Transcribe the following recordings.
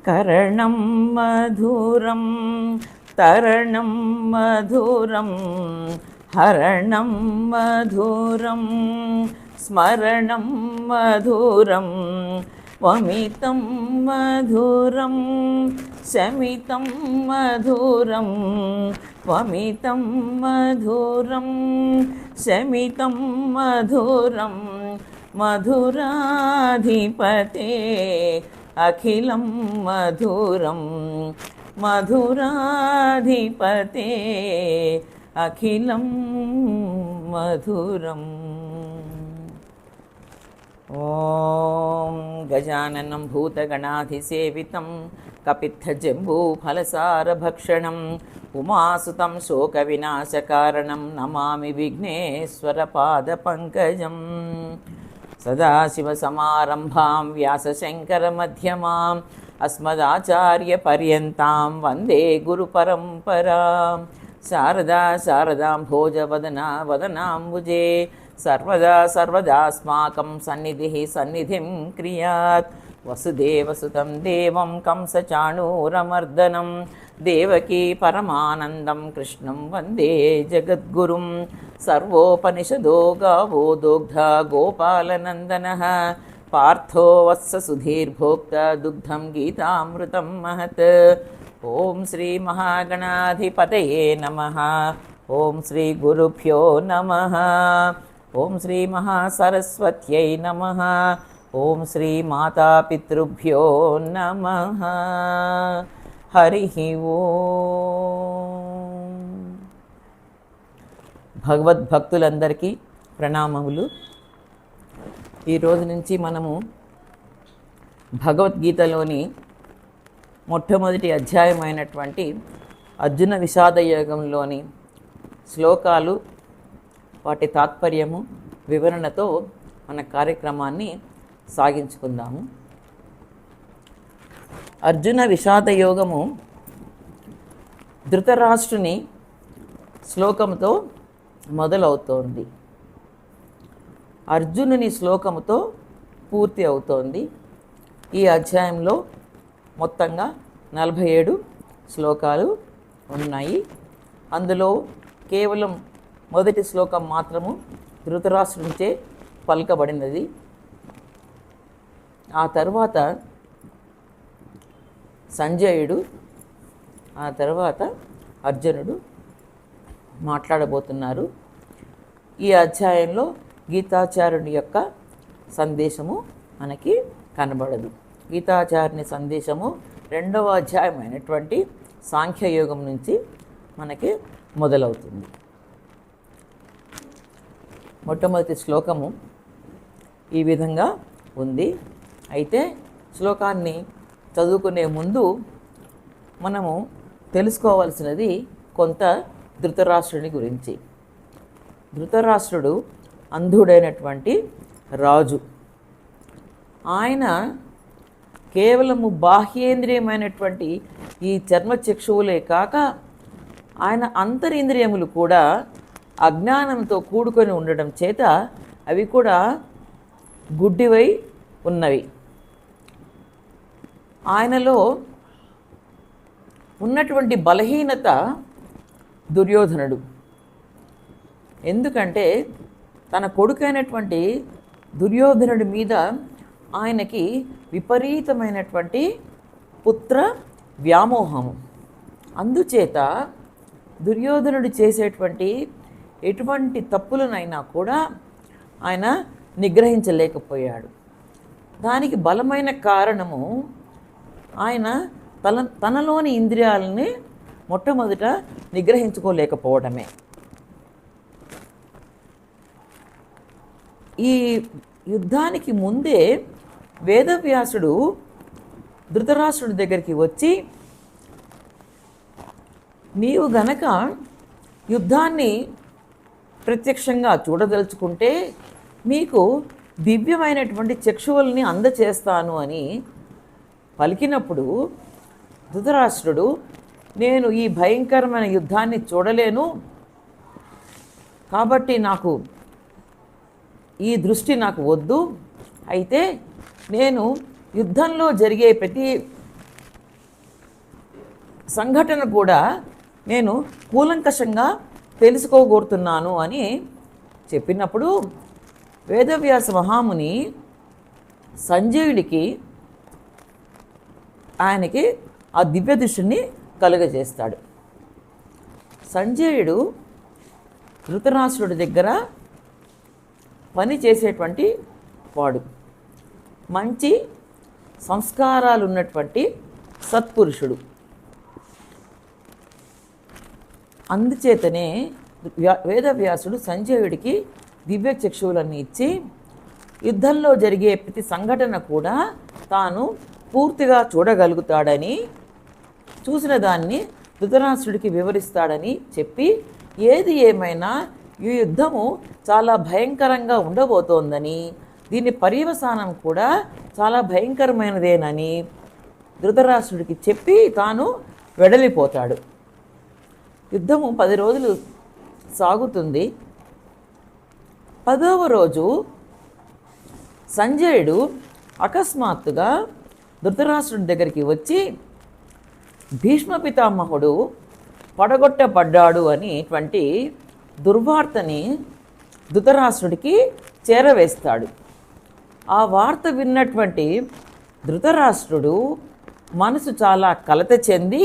కరణం మధురం తరణం మధురం హరణం మధురం స్మరణం మధురం వమితం మధురం శమితం మధురం వమితం మధురం శమితం మధురం మధురాధిపతే అఖిలం మధురం మధురాధిపతే అఖిలం మధురం. ఓం గజాననం భూతగణాధిసేవితం కపిత్థజంబూఫలసారభక్షణం ఉమాసుతం శోకవినాశకారణం నమామి విఘ్నేశ్వరపాదపంకజం. సదాశివసమారంభాం వ్యాసశంకరమధ్యమాం అస్మదాచార్యపర్యంతాం వందే గురుపరంపరాం. శారదా శారదాంభోజవదనా వదనాంబుజే సర్వదా సర్వదాస్మాకం సన్నిధిః సన్నిధిం క్రియాత్. వసుదేవసుతం దేవం కంసచాణూరమర్దనం దేవకీ పరమానందం కృష్ణం వందే జగద్గురుం. సర్వోపనిషదో గావో దోగ్ధా గోపాలనందనః పార్థో వత్స సుధీర్భోక్త దుగ్ధం గీతామృతం మహత్. ఓం శ్రీ మహాగణాధిపతయే నమః. ఓం శ్రీ గురుభ్యో నమః. ఓం శ్రీ మహాసరస్వత్యై నమః. ఓం శ్రీ మాతాపితృభ్యో నమః. హరి ఓం. భగవద్భక్తులందరికీ ప్రణామములు. ఈరోజు నుంచి మనము భగవద్గీతలోని మొట్టమొదటి అధ్యాయమైనటువంటి అర్జున విషాదయోగంలోని శ్లోకాలు, వాటి తాత్పర్యము, వివరణతో మన కార్యక్రమాన్ని సాగించుకుందాము. అర్జున విషాదయోగము ధృతరాష్ట్రుని శ్లోకంతో మొదలవుతోంది. అర్జునుని శ్లోకముతో పూర్తి అవుతోంది. ఈ అధ్యాయంలో మొత్తంగా 47 శ్లోకాలు ఉన్నాయి. అందులో కేవలం మొదటి శ్లోకం మాత్రము ధృతరాష్ట్రునిచే పలుకబడినది. ఆ తర్వాత సంజయుడు, ఆ తర్వాత అర్జునుడు మాట్లాడబోతున్నారు. ఈ అధ్యాయంలో గీతాచార్యుని యొక్క సందేశము మనకి కనబడదు. గీతాచార్యుని సందేశము 2వ అధ్యాయమైనటువంటి సాంఖ్యయోగం నుంచి మనకి మొదలవుతుంది. మొట్టమొదటి శ్లోకము ఈ విధంగా ఉంది. అయితే శ్లోకాన్ని చదువుకునే ముందు మనము తెలుసుకోవాల్సినది కొంత ధృతరాష్ట్రుని గురించి. ధృతరాష్ట్రుడు అంధుడైనటువంటి రాజు. ఆయన కేవలము బాహ్యేంద్రియమైనటువంటి ఈ చర్మచక్షువులే కాక ఆయన అంతరింద్రియములు కూడా అజ్ఞానంతో కూడుకొని ఉండడం చేత అవి కూడా గుడ్డివై ఉన్నవి. ఆయనలో ఉన్నటువంటి బలహీనత దుర్యోధనుడు. ఎందుకంటే తన కొడుకైనటువంటి దుర్యోధనుడి మీద ఆయనకి విపరీతమైనటువంటి పుత్ర వ్యామోహము. అందుచేత దుర్యోధనుడు చేసేటువంటి ఎటువంటి తప్పులనైనా కూడా ఆయన నిగ్రహించలేకపోయాడు. దానికి బలమైన కారణము ఆయన తనలోని ఇంద్రియాలని మొట్టమొదట నిగ్రహించుకోలేకపోవడమే. ఈ యుద్ధానికి ముందే వేదవ్యాసుడు ధృతరాష్ట్రుడి దగ్గరికి వచ్చి, నీవు గనక యుద్ధాన్ని ప్రత్యక్షంగా చూడదలుచుకుంటే మీకు దివ్యమైనటువంటి చక్షువుల్ని అందచేస్తాను అని పలికినప్పుడు ధృతరాష్ట్రుడు, నేను ఈ భయంకరమైన యుద్ధాన్ని చూడలేను, కాబట్టి నాకు ఈ దృష్టి నాకు వద్దు, అయితే నేను యుద్ధంలో జరిగే ప్రతి సంఘటన కూడా నేను కూలంకషంగా తెలుసుకోగోరుతున్నాను అని చెప్పినప్పుడు వేదవ్యాస మహాముని సంజయుడికి ఆయనకి ఆ దివ్య దృష్టిని కలుగజేస్తాడు. సంజయుడు ధృతరాష్ట్రుడి దగ్గర పని చేసేటువంటి వాడు, మంచి సంస్కారాలు ఉన్నటువంటి సత్పురుషుడు. అందుచేతనే వేదవ్యాసుడు సంజయుడికి దివ్య చక్షువులన్నీ ఇచ్చి యుద్ధంలో జరిగే ప్రతి సంఘటన కూడా తాను పూర్తిగా చూడగలుగుతాడని, చూసిన దాన్ని ధృతరాష్ట్రుడికి వివరిస్తాడని చెప్పి, ఏది ఏమైనా ఈ యుద్ధము చాలా భయంకరంగా ఉండబోతోందని, దీని పర్యవసానం కూడా చాలా భయంకరమైనదేనని ధృతరాష్ట్రుడికి చెప్పి తాను వెడలిపోతాడు. యుద్ధము 10 రోజులు సాగుతుంది. 10వ రోజు సంజయుడు అకస్మాత్తుగా ధృతరాష్ట్రుడి దగ్గరికి వచ్చి భీష్మ పితామహుడు పడగొట్టబడ్డాడు అనేటువంటి దుర్వార్తని ధృతరాష్ట్రుడికి చేరవేస్తాడు. ఆ వార్త విన్నటువంటి ధృతరాష్ట్రుడు మనసు చాలా కలత చెంది,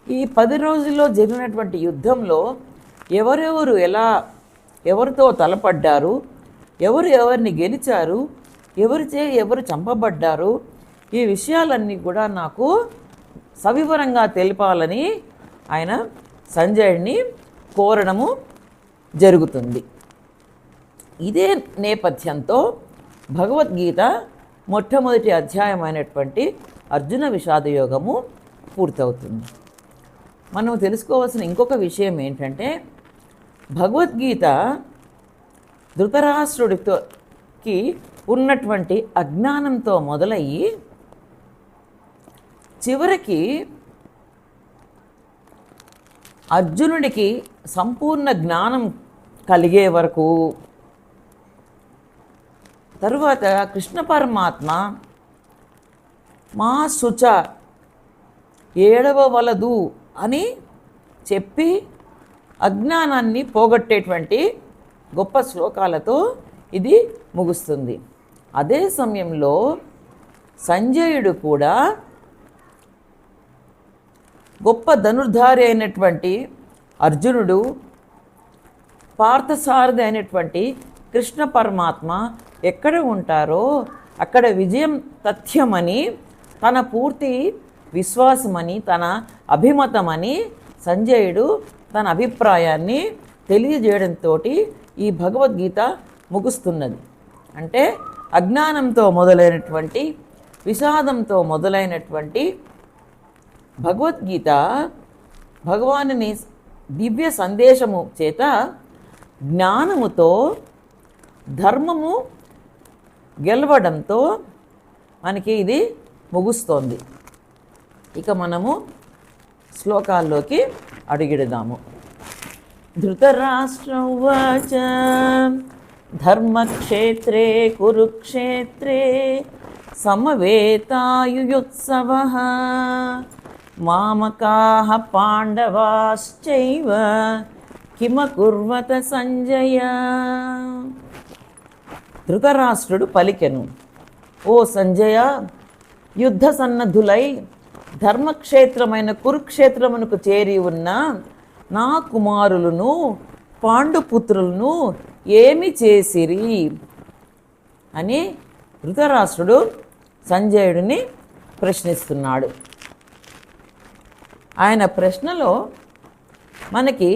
ఈ 10 రోజుల్లో జరిగినటువంటి యుద్ధంలో ఎవరెవరు ఎవరితో తలపడ్డారు, ఎవరిని గెలిచారు, ఎవరు చంపబడ్డారు, ఈ విషయాలన్నీ కూడా నాకు సవివరంగా తెలిపాలని ఆయన సంజయుడిని కోరడము జరుగుతుంది. ఇదే నేపథ్యంతో భగవద్గీత మొట్టమొదటి అధ్యాయమైనటువంటి అర్జున విషాదయోగము పూర్తవుతుంది. మనం తెలుసుకోవాల్సిన ఇంకొక విషయం ఏంటంటే, భగవద్గీత ధృతరాష్ట్రుడికి ఉన్నటువంటి అజ్ఞానంతో మొదలయ్యి చివరికి అర్జునుడికి సంపూర్ణ జ్ఞానం కలిగే వరకు, తరువాత కృష్ణ పరమాత్మ మా శుచ ఏడవవలదు అని చెప్పి అజ్ఞానాన్ని పోగొట్టేటువంటి గొప్ప శ్లోకాలతో ఇది ముగుస్తుంది. అదే సమయంలో సంజయుడు కూడా గొప్ప ధనుర్ధారి అయినటువంటి అర్జునుడు, పార్థసారథి అయినటువంటి కృష్ణ పరమాత్మ ఎక్కడ ఉంటారో అక్కడ విజయం తథ్యమని, తన పూర్తి విశ్వాసమని, తన అభిమతమని సంజయుడు తన అభిప్రాయాన్ని తెలియజేయడంతో ఈ భగవద్గీత ముగుస్తున్నది. అంటే అజ్ఞానంతో మొదలైనటువంటి, విషాదంతో మొదలైనటువంటి భగవద్గీత భగవానుని దివ్య సందేశము చేత జ్ఞానముతో ధర్మము గెలవడంతో మనకి ఇది ముగుస్తోంది. ఇక మనము శ్లోకాల్లోకి అడుగిడదాము. ధృతరాష్ట్రౌవాచ ధర్మక్షేత్రే కురుక్షేత్రే సమవేతాయుయుత్సవః మామకాః పాండవాశ్చైవ కిమకుర్వత సంజయ. ధృతరాష్ట్రుడు పలికెను, ఓ సంజయ, యుద్ధ సన్నద్ధులై ధర్మక్షేత్రమైన కురుక్షేత్రమునకు చేరి ఉన్న నా కుమారులను పాండుపుత్రులను ఏమి చేసిరి అని ధృతరాష్ట్రుడు సంజయుడిని ప్రశ్నిస్తున్నాడు. ఆయన ప్రశ్నలో మనకి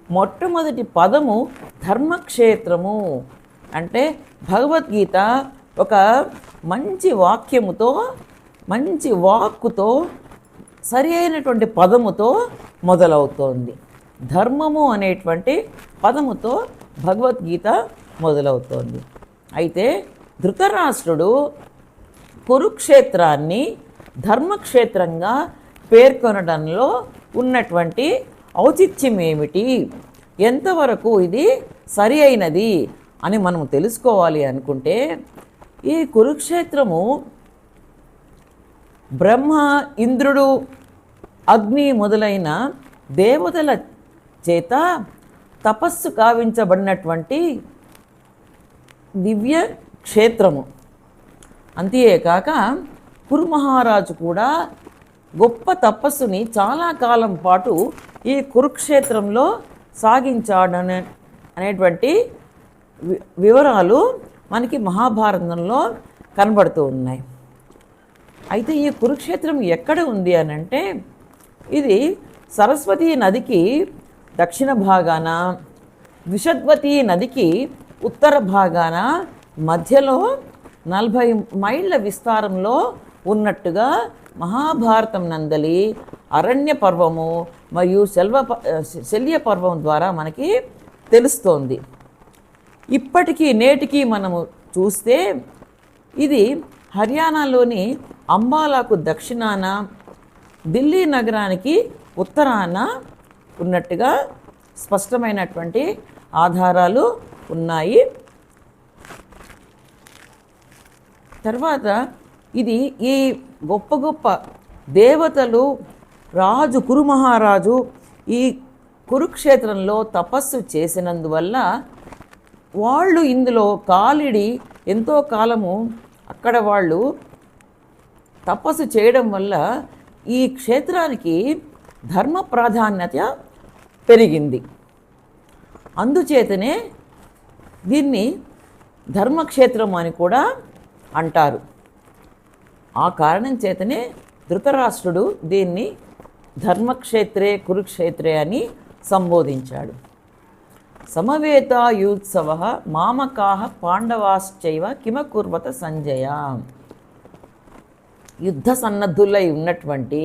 మొట్టమొదటి పదము ధర్మక్షేత్రము అంటే భగవద్గీత ఒక మంచి వాక్యముతో, మంచి వాక్కుతో, సరి అయినటువంటి పదముతో మొదలవుతోంది. ధర్మము అనేటువంటి పదముతో భగవద్గీత మొదలవుతోంది. అయితే ధృతరాష్ట్రుడు కురుక్షేత్రాన్ని ధర్మక్షేత్రంగా పేర్కొనడంలో ఉన్నటువంటి ఔచిత్యం ఏమిటి, ఎంతవరకు ఇది సరి అయినది అని మనం తెలుసుకోవాలి అనుకుంటే, ఈ కురుక్షేత్రము బ్రహ్మ, ఇంద్రుడు అగ్ని మొదలైన దేవతల చేత తపస్సు కావించబడినటువంటి దివ్య క్షేత్రము. అంతేకాక కురుమహారాజు కూడా గొప్ప తపస్సుని చాలా కాలం పాటు ఈ కురుక్షేత్రంలో సాగించాడనే అనేటువంటి వివరాలు మనకి మహాభారతంలో కనబడుతూ ఉన్నాయి. అయితే ఈ కురుక్షేత్రం ఎక్కడ ఉంది అని అంటే, ఇది సరస్వతీ నదికి దక్షిణ భాగాన, విషద్వతి నదికి ఉత్తర భాగాన మధ్యలో 40 మైళ్ళ విస్తారంలో ఉన్నట్టుగా మహాభారతం నందలి అరణ్య పర్వము మరియు శల్య పర్వం ద్వారా మనకి తెలుస్తోంది. ఇప్పటికీ నేటికి మనము చూస్తే ఇది హర్యానాలోని అంబాలాకు దక్షిణాన, ఢిల్లీ నగరానికి ఉత్తరాన ఉన్నట్టుగా స్పష్టమైనటువంటి ఆధారాలు ఉన్నాయి. తర్వాత ఇది ఈ గొప్ప గొప్ప దేవతలు రాజు కురుమహారాజు ఈ కురుక్షేత్రంలో తపస్సు చేసినందువల్ల వాళ్ళు ఇందులో కాలిడి ఎంతో కాలము అక్కడ వాళ్ళు తపస్సు చేయడం వల్ల ఈ క్షేత్రానికి ధర్మ ప్రాధాన్యత పెరిగింది. అందుచేతనే దీన్ని ధర్మక్షేత్రం అని కూడా అంటారు. ఆ కారణం చేతనే ధృతరాష్ట్రుడు దీన్ని ధర్మక్షేత్రే కురుక్షేత్రే అని సంబోధించాడు. సమవేతాయుత్సవ మామకాహ పాండవాశ్చైవ కిమకుర్వత సంజయ. యుద్ధ సన్నద్ధులై ఉన్నటువంటి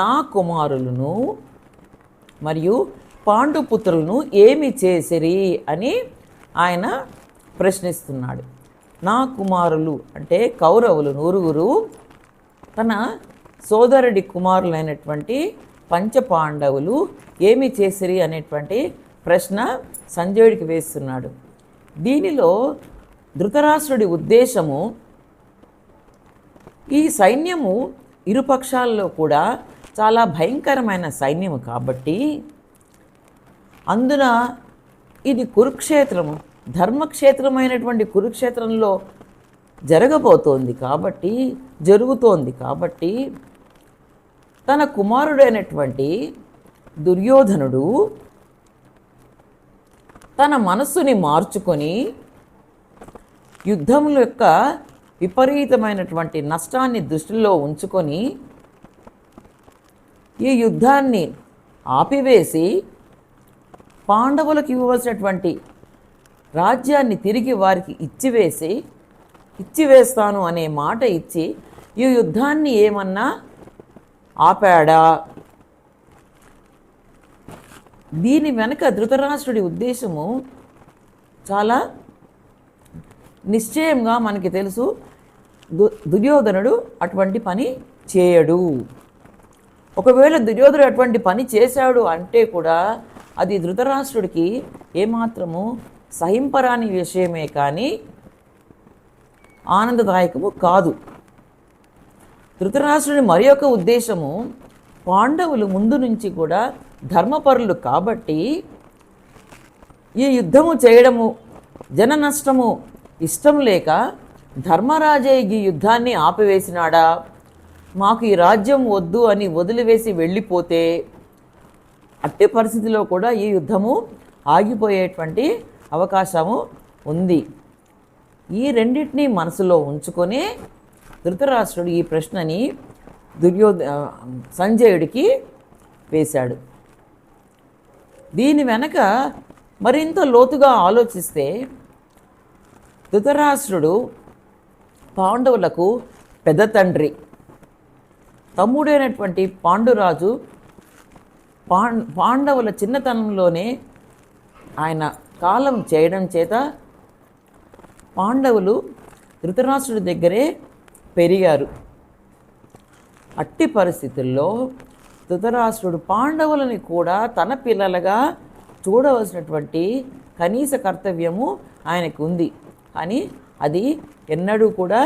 నా కుమారులను మరియు పాండుపుత్రులను ఏమి చేసిరి అని ఆయన ప్రశ్నిస్తున్నాడు. నా కుమారులు అంటే కౌరవులు 9 తన సోదరుడి కుమారులైనటువంటి పంచపాండవులు ఏమి చేసిరి అనేటువంటి ప్రశ్న సంజయుడికి వేస్తున్నాడు. దీనిలో ధృతరాష్ట్రుడి ఉద్దేశము, ఈ సైన్యము ఇరుపక్షాల్లో కూడా చాలా భయంకరమైన సైన్యము కాబట్టి, అందున ఇది కురుక్షేత్రము ధర్మక్షేత్రమైనటువంటి కురుక్షేత్రంలో జరుగుతోంది కాబట్టి తన కుమారుడైనటువంటి దుర్యోధనుడు తన మనస్సుని మార్చుకొని యుద్ధముల యొక్క విపరీతమైనటువంటి నష్టాన్ని దృష్టిలో ఉంచుకొని ఈ యుద్ధాన్ని ఆపివేసి పాండవులకు ఇవ్వవలసినటువంటి రాజ్యాన్ని తిరిగి వారికి ఇచ్చివేస్తాను అనే మాట ఇచ్చి ఈ యుద్ధాన్ని ఏమన్నా ఆపాడా? దీని వెనక ధృతరాష్ట్రుడి ఉద్దేశము చాలా నిశ్చయంగా మనకి తెలుసు. దుర్యోధనుడు అటువంటి పని చేయడు. ఒకవేళ దుర్యోధనుడు అటువంటి పని చేశాడు అంటే కూడా అది ధృతరాష్ట్రుడికి ఏమాత్రము సహింపరాని విషయమే కానీ ఆనందదాయకము కాదు. ధృతరాష్ట్రుడి మరి యొక్క ఉద్దేశము, పాండవులు ముందు నుంచి కూడా ధర్మపరులు కాబట్టి ఈ యుద్ధము చేయడము జన నష్టము ఇష్టం లేక ధర్మరాజే ఈ యుద్ధాన్ని ఆపివేసినాడా? మాకు ఈ రాజ్యం వద్దు అని వదిలివేసి వెళ్ళిపోతే అట్టి పరిస్థితిలో కూడా ఈ యుద్ధము ఆగిపోయేటువంటి అవకాశము ఉంది. ఈ రెండింటినీ మనసులో ఉంచుకొని ధృతరాష్ట్రుడు ఈ ప్రశ్నని సంజయుడికి వేశాడు. దీని వెనక మరింత లోతుగా ఆలోచిస్తే ధృతరాష్ట్రుడు పాండవులకు పెద్ద తండ్రి. తమ్ముడైనటువంటి పాండురాజు పాండవుల చిన్నతనంలోనే ఆయన కాలం చేయడం చేత పాండవులు ధృతరాష్ట్రుడి దగ్గరే పెరిగారు. అట్టి పరిస్థితుల్లో ధృతరాష్ట్రుడు పాండవులని కూడా తన పిల్లలుగా చూడవలసినటువంటి కనీస కర్తవ్యము ఆయనకు ఉంది. కానీ అది ఎన్నడూ కూడా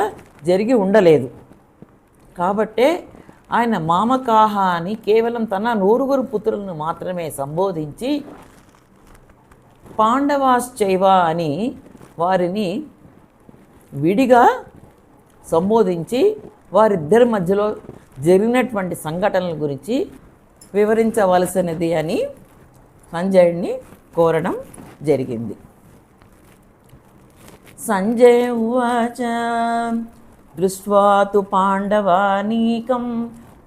జరిగి ఉండలేదు. కాబట్టే ఆయన మామకాహ అని కేవలం తన నూరుగురు పుత్రులను మాత్రమే సంబోధించి పాండవాశ్చైవ అని వారిని విడిగా సంబోధించి వారిద్దరి మధ్యలో జరిగినటువంటి సంఘటనల గురించి వివరించవలసినది అని సంజయుడిని కోరడం జరిగింది. సంజయ ఉవాచ దృష్ట్వా తు పాండవానీకం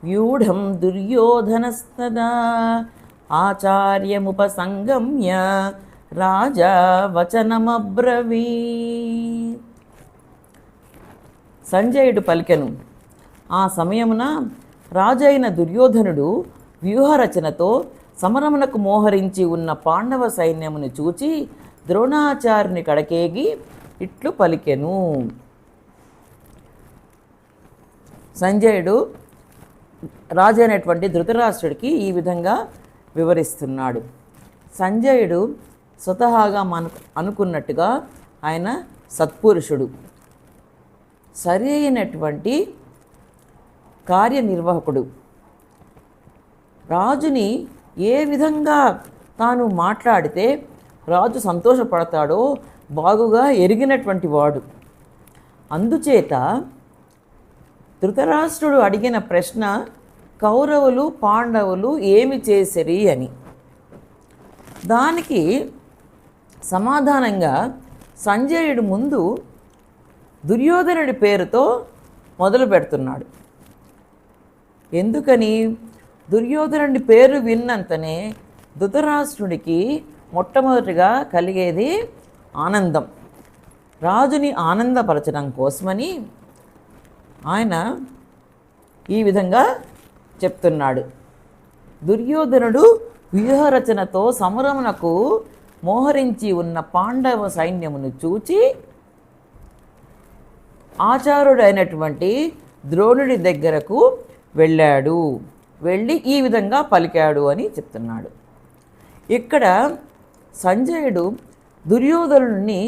వ్యూఢం దుర్యోధనస్తదా ఆచార్యముపసంగమ్య రాజా వచనమబ్రవీత్. సంజయుడు పలికెను, ఆ సమయమున రాజైన దుర్యోధనుడు వ్యూహరచనతో సమరమునకు మోహరించి ఉన్న పాండవ సైన్యమును చూచి ద్రోణాచార్యుని కడకేగి ఇట్లు పలికెను. సంజయుడు రాజైనటువంటి ధృతరాష్ట్రుడికి ఈ విధంగా వివరిస్తున్నాడు. సంజయుడు స్వతహాగా అనుకున్నట్టుగా ఆయన సత్పురుషుడు, సరి అయినటువంటి కార్యనిర్వాహకుడు. రాజుని ఏ విధంగా తాను మాట్లాడితే రాజు సంతోషపడతాడో బాగుగా ఎరిగినటువంటి వాడు. అందుచేత ధృతరాష్ట్రుడు అడిగిన ప్రశ్న కౌరవులు పాండవులు ఏమి చేసిరి అని. దానికి సమాధానంగా సంజయుడు ముందు దుర్యోధనుడి పేరుతో మొదలు పెడుతున్నాడు. ఎందుకని? దుర్యోధనుడి పేరు విన్నంతనే ధృతరాష్ట్రుడికి మొట్టమొదటిగా కలిగేది ఆనందం. రాజుని ఆనందపరచడం కోసమని ఆయన ఈ విధంగా చెప్తున్నాడు. దుర్యోధనుడు వ్యూహరచనతో సమరమునకు మోహరించి ఉన్న పాండవ సైన్యమును చూచి ఆచార్యుడైనటువంటి ద్రోణుడి దగ్గరకు వెళ్ళి ఈ విధంగా పలికాడు అని చెప్తున్నాడు. ఇక్కడ సంజయుడు దుర్యోధనుడిని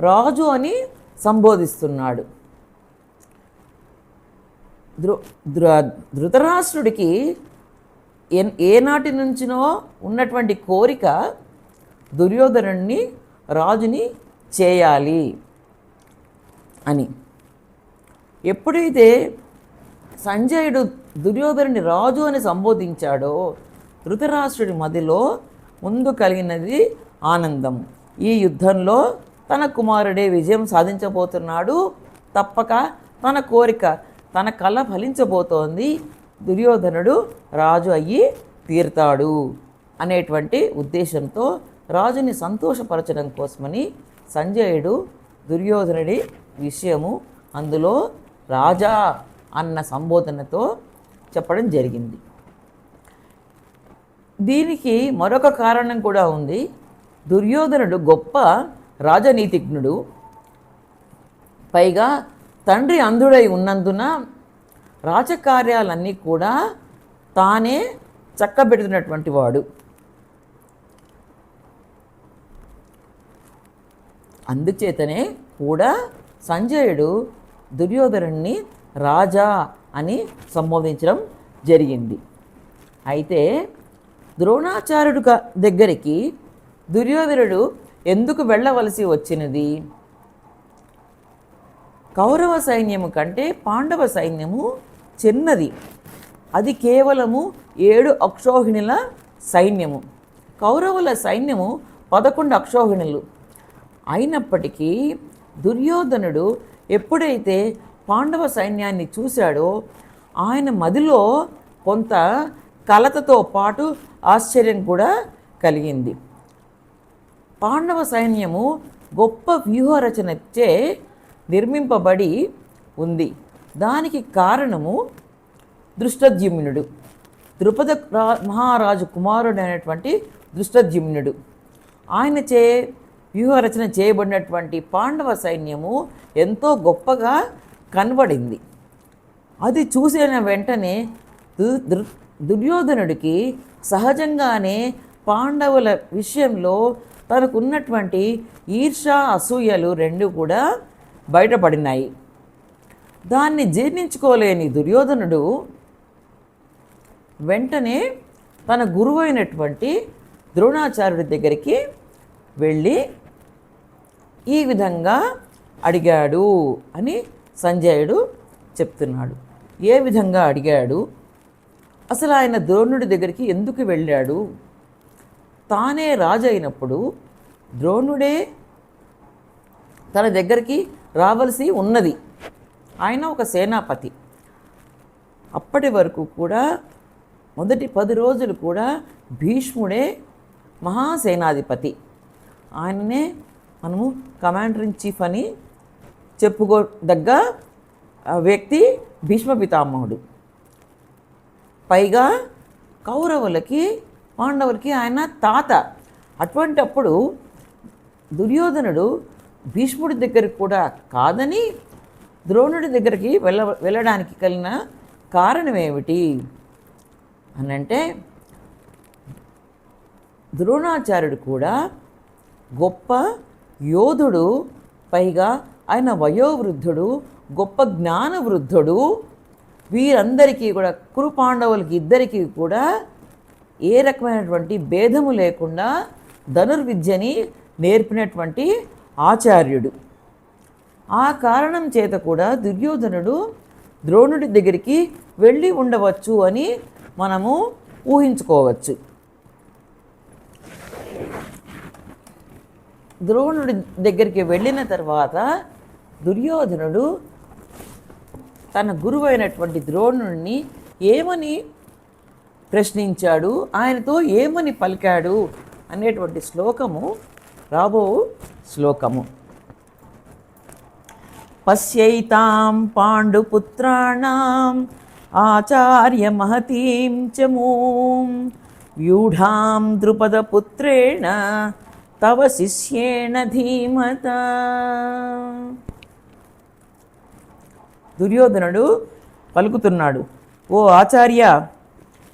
రాజు అని సంబోధిస్తున్నాడు. ధృతరాష్ట్రుడికి ఏనాటి నుంచినో ఉన్నటువంటి కోరిక దుర్యోధనుడిని రాజుని చేయాలి అని. ఎప్పుడైతే సంజయుడు దుర్యోధనుని రాజు అని సంబోధించాడో ధృతరాష్ట్రుడి మదిలో ముందు కలిగినది ఆనందం. ఈ యుద్ధంలో తన కుమారుడే విజయం సాధించబోతున్నాడు, తప్పక తన కోరిక తన కళ ఫలించబోతోంది, దుర్యోధనుడు రాజు అయ్యి తీరుతాడు అనేటువంటి ఉద్దేశంతో రాజుని సంతోషపరచడం కోసమని సంజయుడు దుర్యోధనుడి విషయము అందులో రాజా అన్న సంబోధనతో చెప్పడం జరిగింది. దీనికి మరొక కారణం కూడా ఉంది. దుర్యోధనుడు గొప్ప రాజనీతిజ్ఞుడు, పైగా తండ్రి అంధుడై ఉన్నందున రాజకార్యాలన్నీ కూడా తానే చక్కబెడుతున్నటువంటి వాడు. అందుచేతనే కూడా సంజయుడు దుర్యోధనుడిని రాజా అని సంబోధించడం జరిగింది. అయితే ద్రోణాచార్యుడు దగ్గరికి దుర్యోధనుడు ఎందుకు వెళ్ళవలసి వచ్చినది? కౌరవ సైన్యము కంటే పాండవ సైన్యము చిన్నది. అది కేవలము 7 అక్షోహిణుల సైన్యము. కౌరవుల సైన్యము 11 అక్షోహిణులు. అయినప్పటికీ దుర్యోధనుడు ఎప్పుడైతే పాండవ సైన్యాన్ని చూశాడో ఆయన మదిలో కొంత కలతతో పాటు ఆశ్చర్యం కూడా కలిగింది. పాండవ సైన్యము గొప్ప వ్యూహరచనచే నిర్మింపబడి ఉంది. దానికి కారణము దృష్టద్యుమ్నుడు, ద్రుపద మహారాజు కుమారుడైనటువంటి దృష్టద్యుమ్నుడు. ఆయనచే వ్యూహరచన చేయబడినటువంటి పాండవ సైన్యము ఎంతో గొప్పగా కనబడింది. అది చూసిన వెంటనే దుర్యోధనుడికి సహజంగానే పాండవుల విషయంలో తనకున్నటువంటి ఈర్ష అసూయలు రెండు కూడా బయటపడినాయి. దాన్ని జీర్ణించుకోలేని దుర్యోధనుడు వెంటనే తన గురువు అయినటువంటి ద్రోణాచార్యుడి దగ్గరికి వెళ్ళి ఈ విధంగా అడిగాడు అని సంజయుడు చెప్తున్నాడు. ఏ విధంగా అడిగాడు, అసలు ఆయన ద్రోణుడి దగ్గరికి ఎందుకు వెళ్ళాడు? తానే రాజు అయినప్పుడు ద్రోణుడే తన దగ్గరికి రావలసి ఉన్నది. ఆయన ఒక సేనాపతి. అప్పటి వరకు కూడా మొదటి 10 రోజులు కూడా భీష్ముడే మహాసేనాధిపతి. ఆయననే మనము కమాండర్ ఇన్ చీఫ్ అని చెప్పుకోదగ్గ వ్యక్తి భీష్మ పితామహుడు. పైగా కౌరవులకి పాండవులకి ఆయన తాత. అటువంటప్పుడు దుర్యోధనుడు భీష్ముడి దగ్గరికి కూడా కాదని ద్రోణుడి దగ్గరికి వెళ్ళడానికి కలిగిన కారణం ఏమిటి అనంటే, ద్రోణాచార్యుడు కూడా గొప్ప యోధుడు, పైగా ఆయన వయోవృద్ధుడు, గొప్ప జ్ఞానవృద్ధుడు. వీరందరికీ కూడా కురు పాండవులకి ఇద్దరికీ కూడా ఏ రకమైనటువంటి భేదము లేకుండా ధనుర్విద్యని నేర్పినటువంటి ఆచార్యుడు. ఆ కారణం చేత కూడా దుర్యోధనుడు ద్రోణుడి దగ్గరికి వెళ్ళి ఉండవచ్చు అని మనము ఊహించుకోవచ్చు. ద్రోణుడి దగ్గరికి వెళ్ళిన తర్వాత దుర్యోధనుడు తన గురువు అయినటువంటి ద్రోణుడిని ఏమని ప్రశ్నించాడు, ఆయనతో ఏమని పలికాడు అనేటువంటి శ్లోకము రాబో శ్లోకము. పశ్యైతాం పాండుపుత్రాణం ఆచార్య మహతీం చ మూం వ్యూఢాం ద్రుపదపుత్రేణ తవ శిష్యేణ ధీమత. దుర్యోధనుడు పలుకుతున్నాడు, ఓ ఆచార్య,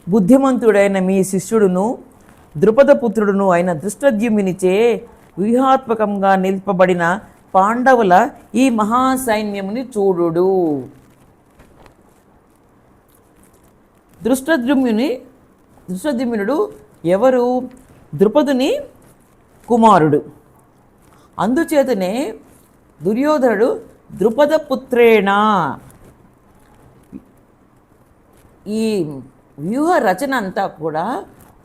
బుద్ధిమంతుడైన మీ శిష్యుడును ద్రుపదపుత్రుడును అయిన దృష్టద్యుమ్నునిచే వ్యూహాత్మకంగా నిల్పబడిన పాండవుల ఈ మహాసైన్యముని చూడుడు. దృష్టద్యుమ్నుడు ఎవరు? ద్రుపదుని కుమారుడు. అందుచేతనే దుర్యోధనుడు ద్రుపదపుత్రేణ ఈ వ్యూహ రచన అంతా కూడా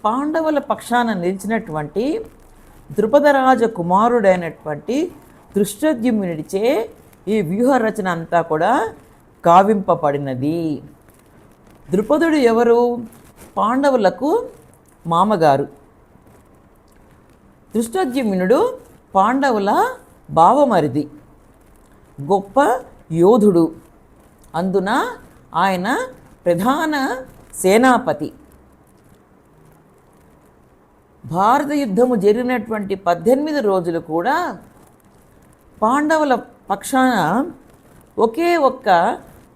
పాండవుల పక్షాన నిలిచినటువంటి ద్రుపదరాజ కుమారుడైనటువంటి దృష్టద్యుమ్నుడిచే ఈ వ్యూహ రచన అంతా కూడా కావింపబడినది. ద్రుపదుడు ఎవరు? పాండవులకు మామగారు. దృష్టద్యుమ్నుడు పాండవుల బావమరిది, గొప్ప యోధుడు. అందున ఆయన ప్రధాన సేనాపతి. భారత యుద్ధము జరిగినటువంటి 18 రోజులు కూడా పాండవుల పక్షాన ఒకే ఒక్క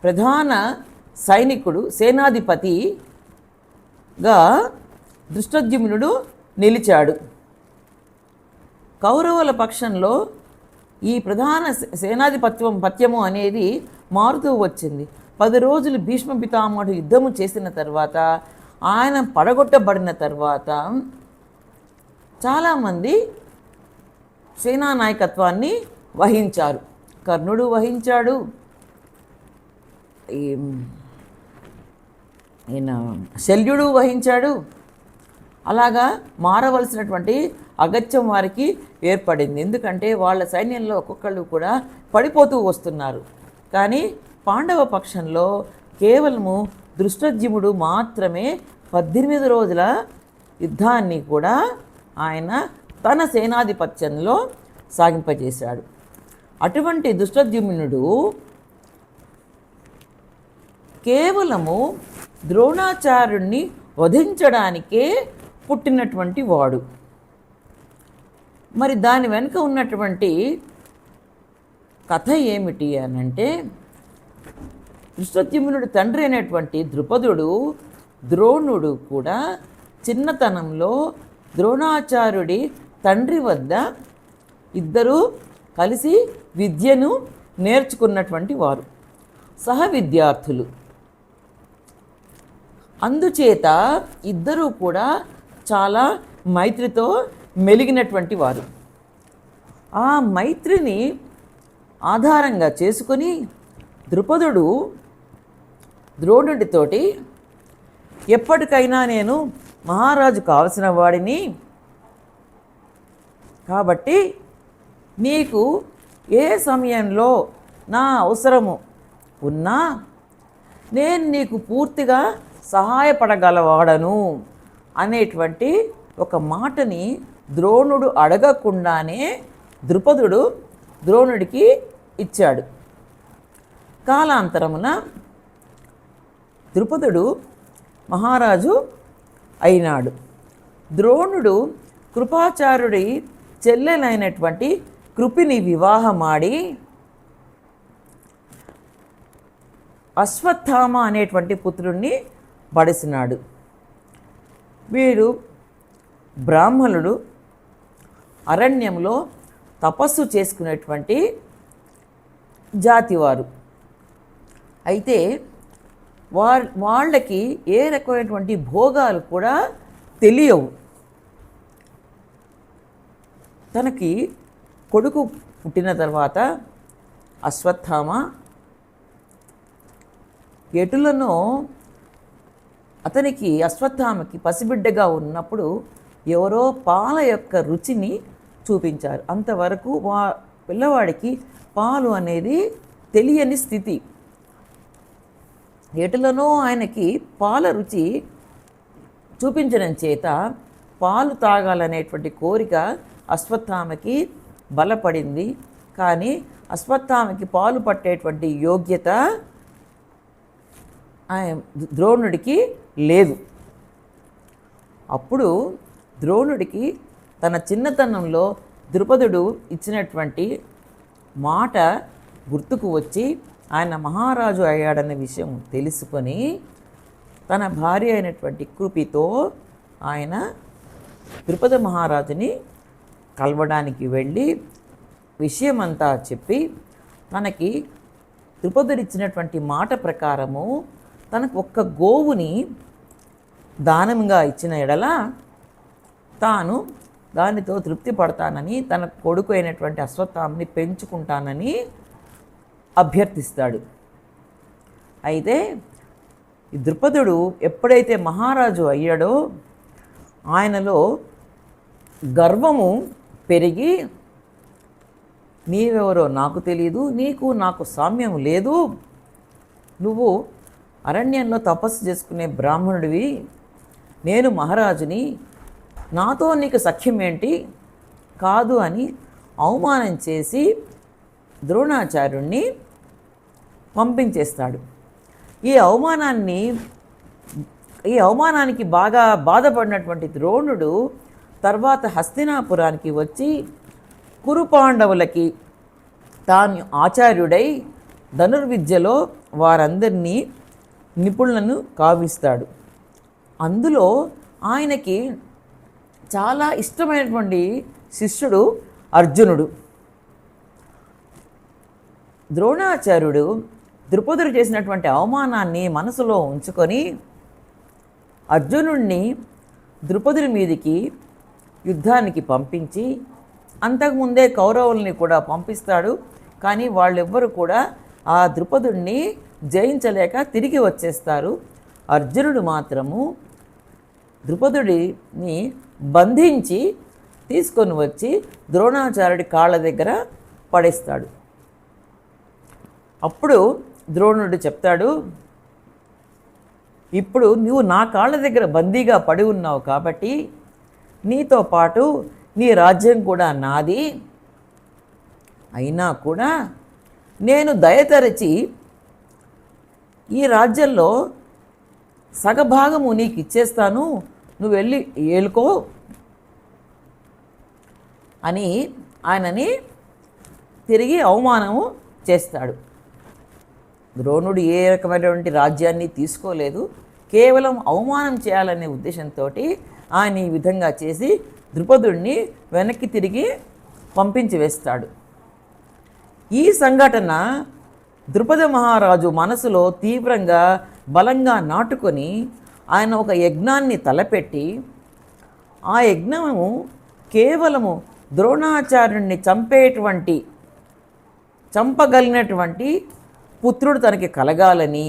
ప్రధాన సైనికుడు, సేనాధిపతిగా దృష్టద్యుమ్నుడు నిలిచాడు. కౌరవుల పక్షంలో ఈ ప్రధాన పత్యము అనేది మారుతూ వచ్చింది. 10 రోజులు భీష్మ పితామహుడు యుద్ధము చేసిన తర్వాత, ఆయన పడగొట్టబడిన తర్వాత చాలామంది సేనా నాయకత్వాన్ని వహించారు. కర్ణుడు వహించాడు, ఈయన శల్యుడు వహించాడు. అలాగా మారవలసినటువంటి అగత్యం వారికి ఏర్పడింది. ఎందుకంటే వాళ్ళ సైన్యంలో ఒక్కొక్కళ్ళు కూడా పడిపోతూ వస్తున్నారు. కానీ పాండవ పక్షంలో కేవలము దృష్టద్యుమ్నుడు మాత్రమే 18 రోజుల యుద్ధాన్ని కూడా ఆయన తన సేనాధిపత్యంలో సాగింపజేశాడు. అటువంటి దృష్టద్యుమ్నుడు కేవలము ద్రోణాచార్యుణ్ణి వధించడానికే పుట్టినటువంటి వాడు. మరి దాని వెనుక ఉన్నటువంటి కథ ఏమిటి అనంటే, దృష్టద్యుమ్నుడి తండ్రి అయినటువంటి ద్రుపదుడు, ద్రోణుడు కూడా చిన్నతనంలో ద్రోణాచార్యుడి తండ్రి వద్ద ఇద్దరూ కలిసి విద్యను నేర్చుకున్నటువంటి వారు, సహ విద్యార్థులు. అందుచేత ఇద్దరూ కూడా చాలా మైత్రితో మెలిగినటువంటి వారు. ఆ మైత్రిని ఆధారంగా చేసుకొని ద్రుపదుడు ద్రోణుడితోటి ఎప్పటికైనా నేను మహారాజు కావలసిన వాడిని, కాబట్టి నీకు ఏ సమయంలో నా అవసరము ఉన్నా నేను నీకు పూర్తిగా సహాయపడగలవాడను అనేటువంటి ఒక మాటని ద్రోణుడు అడగకుండానే ద్రుపదుడు ద్రోణుడికి ఇచ్చాడు. కాలాంతరమున ద్రుపదుడు మహారాజు అయినాడు. ద్రోణుడు కృపాచార్యుడి చెల్లెలైనటువంటి కృపిని వివాహమాడి అశ్వత్థామ అనేటువంటి పుత్రుణ్ణి బడిసినాడు. వీడు బ్రాహ్మణుడు అరణ్యంలో తపస్సు చేసుకునేటువంటి జాతివారు. అయితే వాళ్ళకి ఏ రకమైనటువంటి భోగాలు కూడా తెలియవు. తనకి కొడుకు పుట్టిన తర్వాత అశ్వత్థామ ఎటులను అతనికి అశ్వత్థామకి పసిబిడ్డగా ఉన్నప్పుడు ఎవరో పాల యొక్క రుచిని చూపించారు. అంతవరకు పిల్లవాడికి పాలు అనేది తెలియని స్థితి. ఎటులనో ఆయనకి పాల రుచి చూపించడం చేత పాలు తాగాలనేటువంటి కోరిక అశ్వత్థామకి బలపడింది. కానీ అశ్వత్థామకి పాలు పట్టేటువంటి యోగ్యత ద్రోణుడికి లేదు. అప్పుడు ద్రోణుడికి తన చిన్నతనంలో ద్రుపదుడు ఇచ్చినటువంటి మాట గుర్తుకు వచ్చి ఆయన మహారాజు అయ్యాడన్న విషయం తెలుసుకొని తన భార్య అయినటువంటి కృపితో ఆయన ద్రుపద మహారాజుని కలవడానికి వెళ్ళి విషయమంతా చెప్పి తనకి ద్రుపదుడిచ్చినటువంటి మాట ప్రకారము తనకు ఒక్క గోవుని దానంగా ఇచ్చిన ఎడల తాను దానితో తృప్తి పడతానని, తన కొడుకు అయినటువంటి అశ్వత్థామని పెంచుకుంటానని అభ్యర్థిస్తాడు. అయితే ఈ ద్రుపదుడు ఎప్పుడైతే మహారాజు అయ్యాడో ఆయనలో గర్వము పెరిగి, నీవెవరో నాకు తెలియదు, నీకు నాకు సామ్యం లేదు, నువ్వు అరణ్యంలో తపస్సు చేసుకునే బ్రాహ్మణుడివి, నేను మహారాజుని, నాతో నీకు సఖ్యం ఏంటి, కాదు అని అవమానం చేసి ద్రోణాచార్యుణ్ణి పంపించేస్తాడు. ఈ అవమానానికి బాగా బాధపడినటువంటి ద్రోణుడు తర్వాత హస్తినాపురానికి వచ్చి కురుపాండవులకి తాను ఆచార్యుడై ధనుర్విద్యలో వారందరినీ నిపుణులను కావిస్తాడు. అందులో ఆయనకి చాలా ఇష్టమైనటువంటి శిష్యుడు అర్జునుడు. ద్రోణాచార్యుడు ద్రుపదుడు చేసినటువంటి అవమానాన్ని మనసులో ఉంచుకొని అర్జునుడిని ద్రుపదుడి మీదికి యుద్ధానికి పంపించి అంతకుముందే కౌరవుల్ని కూడా పంపిస్తాడు. కానీ వాళ్ళెవ్వరూ కూడా ఆ ద్రుపదుడిని జయించలేక తిరిగి వచ్చేస్తారు. అర్జునుడు మాత్రము ద్రుపదుడిని బంధించి తీసుకొని వచ్చి ద్రోణాచార్యుడి కాళ్ళ దగ్గర పడేస్తాడు. అప్పుడు ద్రోణుడు చెప్తాడు, ఇప్పుడు నువ్వు నా కాళ్ళ దగ్గర బందీగా పడి ఉన్నావు కాబట్టి నీతో పాటు నీ రాజ్యం కూడా నాది, అయినా కూడా నేను దయతరచి ఈ రాజ్యంలో సగభాగము నీకు ఇచ్చేస్తాను, నువ్వు వెళ్ళి ఏలుకో అని ఆయనని తిరిగి అవమానము చేస్తాడు. ద్రోణుడు ఏ రకమైనటువంటి రాజ్యాన్ని తీసుకోలేదు, కేవలం అవమానం చేయాలనే ఉద్దేశంతో ఆయన ఈ విధంగా చేసి ద్రుపదుడిని వెనక్కి తిరిగి పంపించి వేస్తాడు. ఈ సంఘటన ద్రుపద మహారాజు మనసులో తీవ్రంగా బలంగా నాటుకొని ఆయన ఒక యజ్ఞాన్ని తలపెట్టి ఆ యజ్ఞము కేవలము ద్రోణాచార్యుడిని చంపగలిగినటువంటి పుత్రుడు తనకి కలగాలని,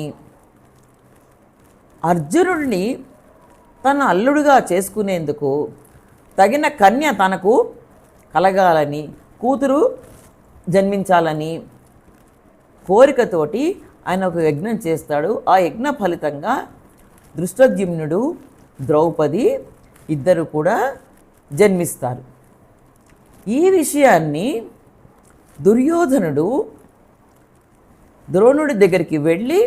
అర్జునుడిని తన అల్లుడుగా చేసుకునేందుకు తగిన కన్య తనకు కలగాలని, కూతురు జన్మించాలని కోరికతోటి ఆయన ఒక యజ్ఞం చేస్తాడు. ఆ యజ్ఞ ఫలితంగా దృష్టద్యుమ్నుడు, ద్రౌపది ఇద్దరు కూడా జన్మిస్తారు. ఈ విషయాన్ని దుర్యోధనుడు ద్రోణుడి దగ్గరికి వెళ్ళి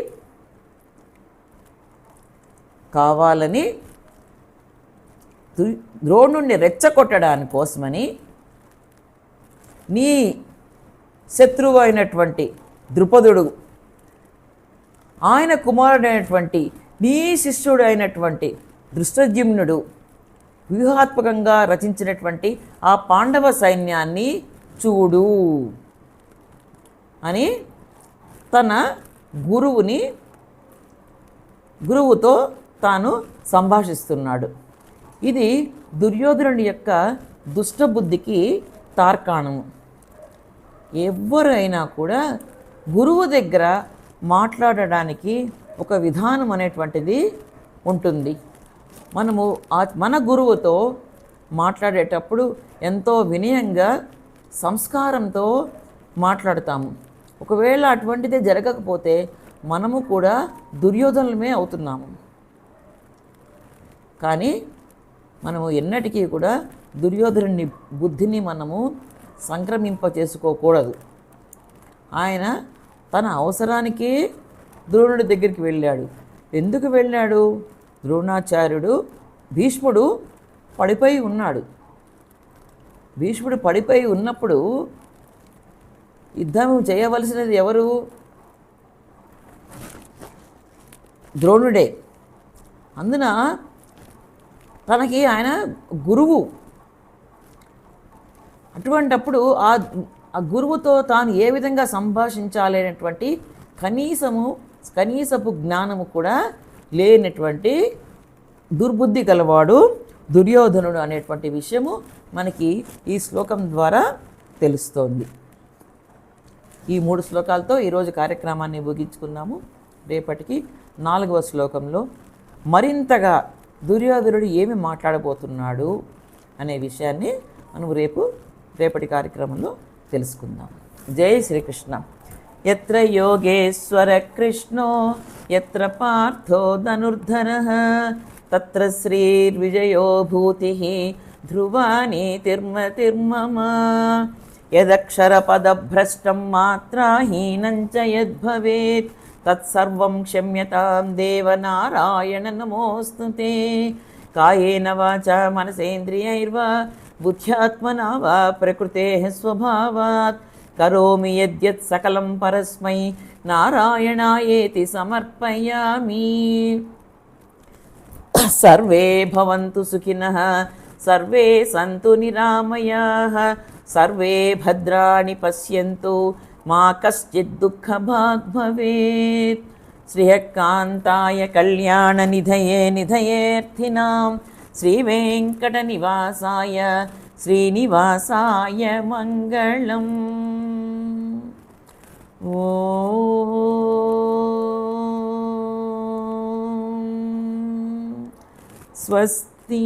కావాలని ద్రోణుడిని రెచ్చగొట్టడానికి కోసమని నీ శత్రువు అయినటువంటి ద్రుపదుడు, ఆయన కుమారుడైనటువంటి నీ శిష్యుడు అయినటువంటి దృష్టద్యుమ్నుడు వ్యూహాత్మకంగా రచించినటువంటి ఆ పాండవ సైన్యాన్ని చూడు అని తన గురువుతో తాను సంభాషిస్తున్నాడు. ఇది దుర్యోధనుడి యొక్క దుష్టబుద్ధికి తార్కాణము. ఎవరైనా కూడా గురువు దగ్గర మాట్లాడడానికి ఒక విధానం అనేటువంటిది ఉంటుంది. మనము మన గురువుతో మాట్లాడేటప్పుడు ఎంతో వినయంగా, సంస్కారంతో మాట్లాడతాము. ఒకవేళ అటువంటిదే జరగకపోతే మనము కూడా దుర్యోధనులమే అవుతున్నాము. కానీ మనము ఎన్నటికీ కూడా దుర్యోధనుని బుద్ధిని మనము సంక్రమింప చేసుకోకూడదు. ఆయన తన అవసరానికే ద్రోణుడి దగ్గరికి వెళ్ళాడు. ఎందుకు వెళ్ళాడు? ద్రోణాచార్యుడు, భీష్ముడు పడిపోయి ఉన్నాడు. భీష్ముడు పడిపోయి ఉన్నప్పుడు యుద్ధం చేయవలసినది ఎవరు? ద్రోణుడే. అందున తనకి ఆయన గురువు. అటువంటప్పుడు ఆ గురువుతో తాను ఏ విధంగా సంభాషించాలి అనేటువంటి కనీసపు జ్ఞానము కూడా లేనటువంటి దుర్బుద్ధి గలవాడు దుర్యోధనుడు అనేటువంటి విషయము మనకి ఈ శ్లోకం ద్వారా తెలుస్తోంది. ఈ 3 శ్లోకాలతో ఈరోజు కార్యక్రమాన్ని ముగించుకున్నాము. రేపటికి 4వ శ్లోకంలో మరింతగా దుర్యోధనుడు ఏమి మాట్లాడబోతున్నాడు అనే విషయాన్ని మనం రేపటి కార్యక్రమంలో తెలుసుకుందాం. జై శ్రీకృష్ణ. యత్ర యోగేశ్వర కృష్ణో యత్ర పార్థో ధనుర్ధరః తత్ర శ్రీర్విజయో భూతిః ధ్రువా నీతిర్మతిర్మమ. యదక్షరపదభ్రష్టం మాత్రాహీనం చ యద్భవేత్ తత్సర్వం క్షమ్యతాం దేవ నారాయణ నమోస్తుతే. కాయేన వాచా మనసేంద్రియైర్వా బుద్ధ్యాత్మనా వా ప్రకృతేః స్వభావాత్ కరోమి యద్యత్ సకలం పరస్మై నారాయణాయేతి సమర్పయామి. సర్వే భవంతు సుఖినః, సర్వే సంతు నిరామయాః, సర్వే భద్రాణి పశ్యంతు మా కశ్చిద్ దుఃఖభాగ్ భవేత్. శ్రీయకాంతాయ కళ్యాణ నిధయేర్థినాం శ్రీవేంకట నివాసాయ శ్రీనివాసాయ మంగళం. ఓం స్వస్తి.